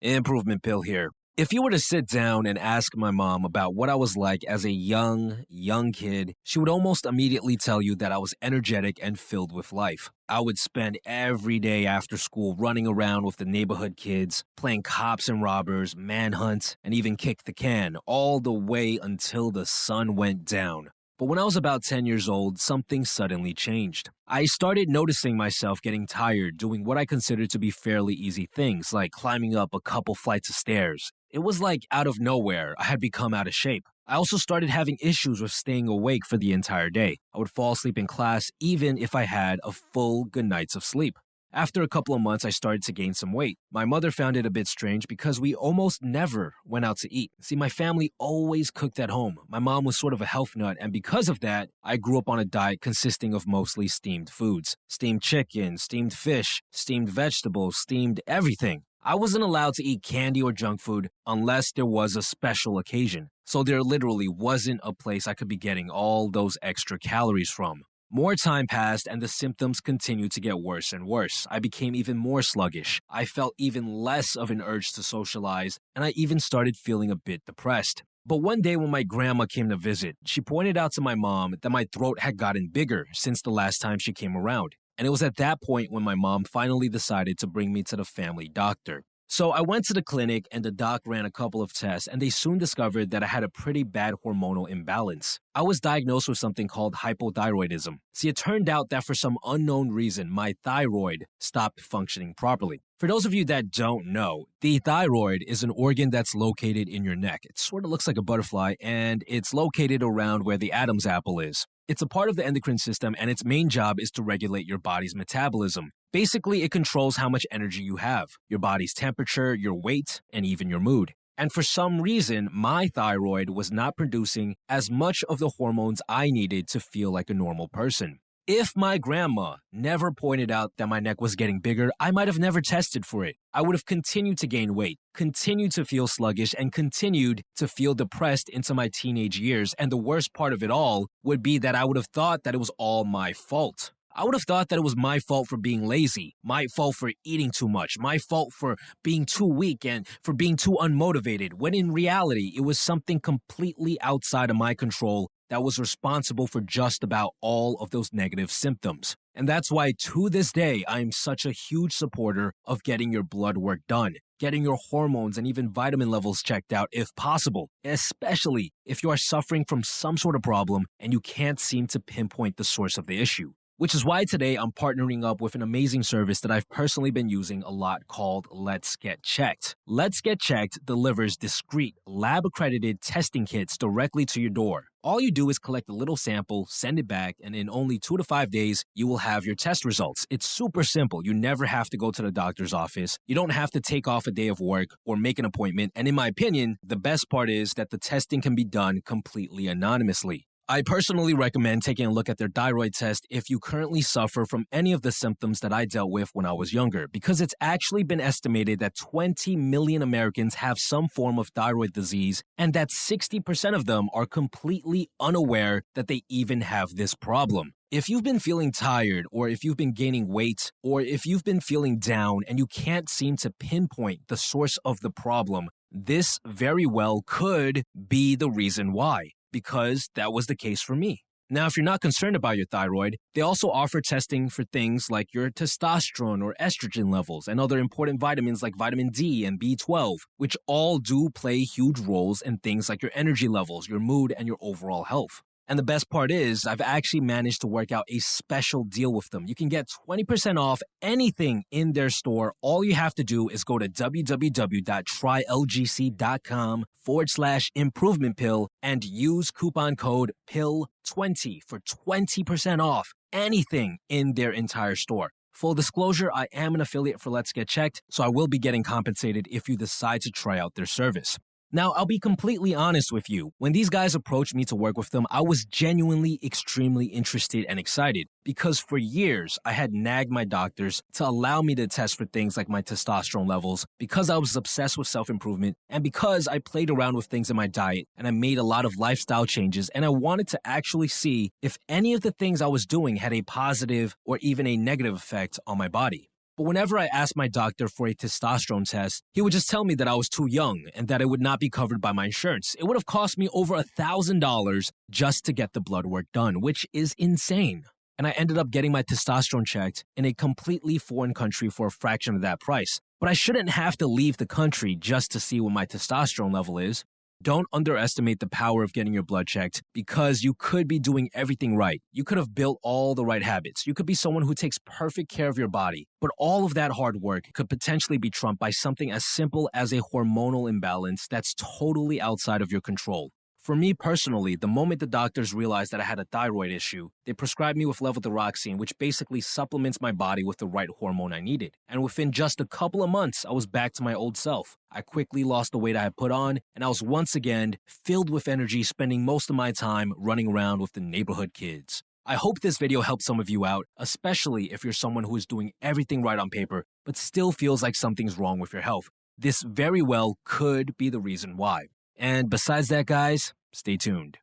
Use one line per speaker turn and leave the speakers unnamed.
Improvement Pill here. If you were to sit down and ask my mom about what I was like as a young kid, she would almost immediately tell you that I was energetic and filled with life. I would spend every day after school running around with the neighborhood kids, playing cops and robbers, manhunt, and even kick the can, all the way until the sun went down. But when I was about 10 years old, something suddenly changed. I started noticing myself getting tired doing what I considered to be fairly easy things, like climbing up a couple flights of stairs. It was like out of nowhere, I had become out of shape. I also started having issues with staying awake for the entire day. I would fall asleep in class even if I had a full good nights of sleep. After a couple of months, I started to gain some weight. My mother found it a bit strange because we almost never went out to eat. See, my family always cooked at home. My mom was sort of a health nut, and because of that, I grew up on a diet consisting of mostly steamed foods. Steamed chicken, steamed fish, steamed vegetables, steamed everything. I wasn't allowed to eat candy or junk food unless there was a special occasion. So there literally wasn't a place I could be getting all those extra calories from. More time passed and the symptoms continued to get worse and worse. I became even more sluggish. I felt even less of an urge to socialize, and I even started feeling a bit depressed. But one day when my grandma came to visit, she pointed out to my mom that my throat had gotten bigger since the last time she came around. And it was at that point when my mom finally decided to bring me to the family doctor. So I went to the clinic and the doc ran a couple of tests and they soon discovered that I had a pretty bad hormonal imbalance. I was diagnosed with something called hypothyroidism. See, it turned out that for some unknown reason, my thyroid stopped functioning properly. For those of you that don't know, the thyroid is an organ that's located in your neck. It sort of looks like a butterfly and it's located around where the Adam's apple is. It's a part of the endocrine system and its main job is to regulate your body's metabolism. Basically, it controls how much energy you have, your body's temperature, your weight, and even your mood. And for some reason, my thyroid was not producing as much of the hormones I needed to feel like a normal person. If my grandma never pointed out that my neck was getting bigger, I might have never tested for it. I would have continued to gain weight, continued to feel sluggish, and continued to feel depressed into my teenage years. And the worst part of it all would be that I would have thought that it was all my fault. I would have thought that it was my fault for being lazy, my fault for eating too much, my fault for being too weak and for being too unmotivated, when in reality, it was something completely outside of my control that was responsible for just about all of those negative symptoms. And that's why to this day, I am such a huge supporter of getting your blood work done, getting your hormones and even vitamin levels checked out if possible, especially if you are suffering from some sort of problem and you can't seem to pinpoint the source of the issue. Which is why today I'm partnering up with an amazing service that I've personally been using a lot called Let's Get Checked. Let's Get Checked delivers discreet, lab-accredited testing kits directly to your door. All you do is collect a little sample, send it back, and in only 2 to 5 days, you will have your test results. It's super simple. You never have to go to the doctor's office. You don't have to take off a day of work or make an appointment. And in my opinion, the best part is that the testing can be done completely anonymously. I personally recommend taking a look at their thyroid test if you currently suffer from any of the symptoms that I dealt with when I was younger, because it's actually been estimated that 20 million Americans have some form of thyroid disease and that 60% of them are completely unaware that they even have this problem. If you've been feeling tired, or if you've been gaining weight, or if you've been feeling down and you can't seem to pinpoint the source of the problem, this very well could be the reason why. Because that was the case for me. Now, if you're not concerned about your thyroid, they also offer testing for things like your testosterone or estrogen levels and other important vitamins like vitamin D and B12, which all do play huge roles in things like your energy levels, your mood, and your overall health. And the best part is, I've actually managed to work out a special deal with them. You can get 20% off anything in their store. All you have to do is go to www.trylgc.com/improvement pill and use coupon code PILL20 for 20% off anything in their entire store. Full disclosure, I am an affiliate for Let's Get Checked, so I will be getting compensated if you decide to try out their service. Now, I'll be completely honest with you. When these guys approached me to work with them, I was genuinely extremely interested and excited because for years, I had nagged my doctors to allow me to test for things like my testosterone levels because I was obsessed with self-improvement and because I played around with things in my diet and I made a lot of lifestyle changes and I wanted to actually see if any of the things I was doing had a positive or even a negative effect on my body. But whenever I asked my doctor for a testosterone test, he would just tell me that I was too young and that it would not be covered by my insurance. It would have cost me over $1,000 just to get the blood work done, which is insane. And I ended up getting my testosterone checked in a completely foreign country for a fraction of that price. But I shouldn't have to leave the country just to see what my testosterone level is. Don't underestimate the power of getting your blood checked because you could be doing everything right. You could have built all the right habits. You could be someone who takes perfect care of your body. But all of that hard work could potentially be trumped by something as simple as a hormonal imbalance that's totally outside of your control. For me personally, the moment the doctors realized that I had a thyroid issue, they prescribed me with levothyroxine, which basically supplements my body with the right hormone I needed. And within just a couple of months, I was back to my old self. I quickly lost the weight I had put on, and I was once again filled with energy, spending most of my time running around with the neighborhood kids. I hope this video helped some of you out, especially if you're someone who is doing everything right on paper, but still feels like something's wrong with your health. This very well could be the reason why. And besides that, guys, stay tuned.